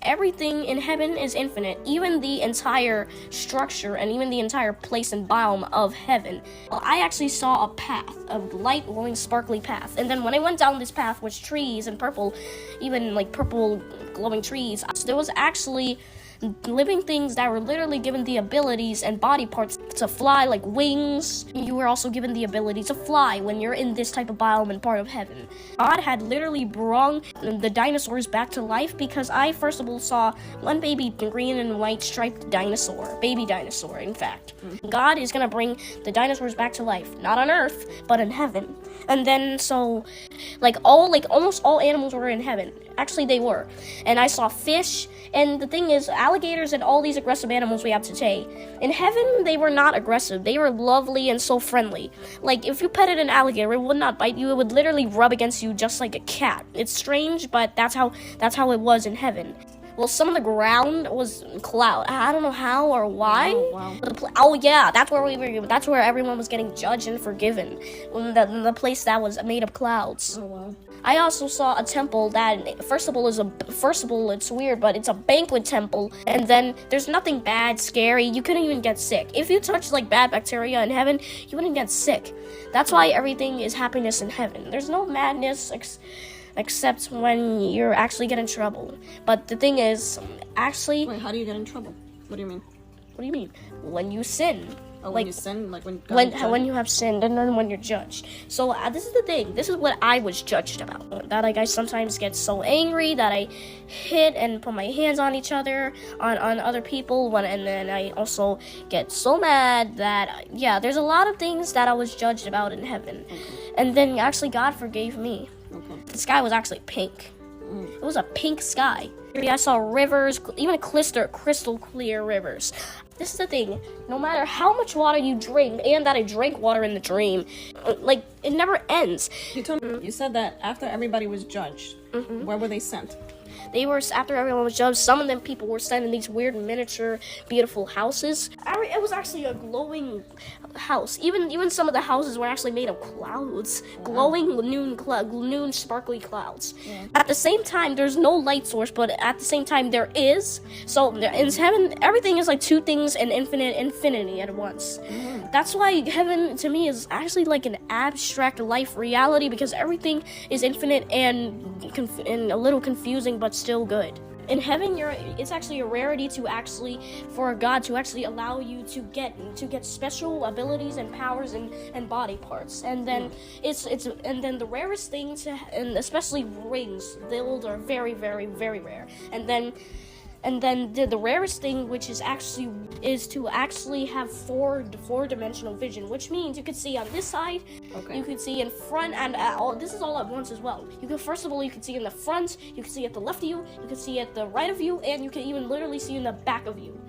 everything in heaven is infinite, even the entire structure and even the entire place and biome of heaven. Well, I actually saw a path, a light glowing sparkly path, and then when I went down this path was trees and purple, even like purple glowing trees. So there was actually living things that were literally given the abilities and body parts to fly, like wings. You were also given the ability to fly when you're in this type of biome and part of heaven. God had literally brought the dinosaurs back to life because I first of all saw one baby green and white striped dinosaur, baby dinosaur in fact. God is gonna bring the dinosaurs back to life, not on Earth, but in heaven. And then so almost all animals were in heaven. Actually they were. And I saw fish, and the thing is, alligators and all these aggressive animals we have today, in heaven they were not aggressive. They were lovely and so friendly. Like if you petted an alligator, it would not bite you. It would literally rub against you just like a cat. It's strange, but that's how it was in heaven. Well, some of the ground was cloud. I don't know how or why. Oh, wow. Oh yeah, that's where everyone was getting judged and forgiven. The place that was made of clouds. Oh, wow. I also saw a temple that, first of all, it's weird, but it's a banquet temple, and then there's nothing bad, scary. You couldn't even get sick. If you touched like bad bacteria in heaven, you wouldn't get sick. That's why everything is happiness in heaven. There's no madness except when you actually get in trouble. But the thing is, actually... Wait, how do you get in trouble? What do you mean? What do you mean? When you sin. Oh, when you sin? Like when when you have sinned, and then when you're judged. So this is the thing. This is what I was judged about. That I sometimes get so angry that I hit and put my hands on each other, on other people. And then I also get so mad that, yeah, there's a lot of things that I was judged about in heaven. Okay. And then actually God forgave me. Okay. The sky was actually pink. It was a pink sky. I saw rivers, even crystal clear rivers. This is the thing. No matter how much water you drink, and that I drank water in the dream, like, it never ends. You said that after everybody was judged, where were they sent? They were, after everyone was judged, some of them people were sent in these weird miniature, beautiful houses. It was actually a glowing house. Even some of the houses were actually made of clouds. Glowing noon sparkly clouds. Yeah. At the same time, there's no light source, but at the same time, there is. So in heaven, everything is like two things in infinity at once. That's why heaven, to me, is actually like an abstract life reality, because everything is infinite and a little confusing, but still good. In heaven, it's actually a rarity for God to actually allow you to get special abilities and powers and body parts. And then and then the rarest things, and especially rings, those are very, very, very rare. And then the rarest thing, which is to actually have four-dimensional vision, which means you could see on this side, you could see in front, and this is all at once as well. You can see in the front, you can see at the left of you, you can see at the right of you, and you can even literally see in the back of you.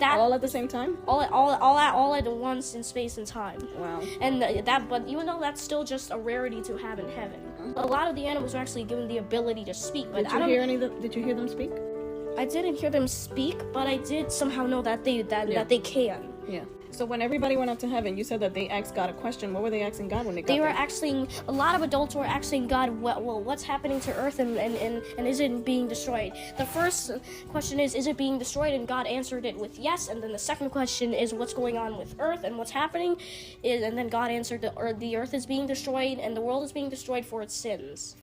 All at the same time? All at once in space and time. Wow. And but even though that's still just a rarity to have in heaven, a lot of the animals are actually given the ability to speak. But Did you hear them speak? I didn't hear them speak, but I did somehow know that they can. Yeah. So when everybody went up to heaven, you said that they asked God a question. What were they asking God when they got there? They were asking, a lot of adults were asking God, well, what's happening to Earth and is it being destroyed? The first question is it being destroyed? And God answered it with yes. And then the second question is what's going on with Earth and what's happening? And then God answered the Earth is being destroyed and the world is being destroyed for its sins.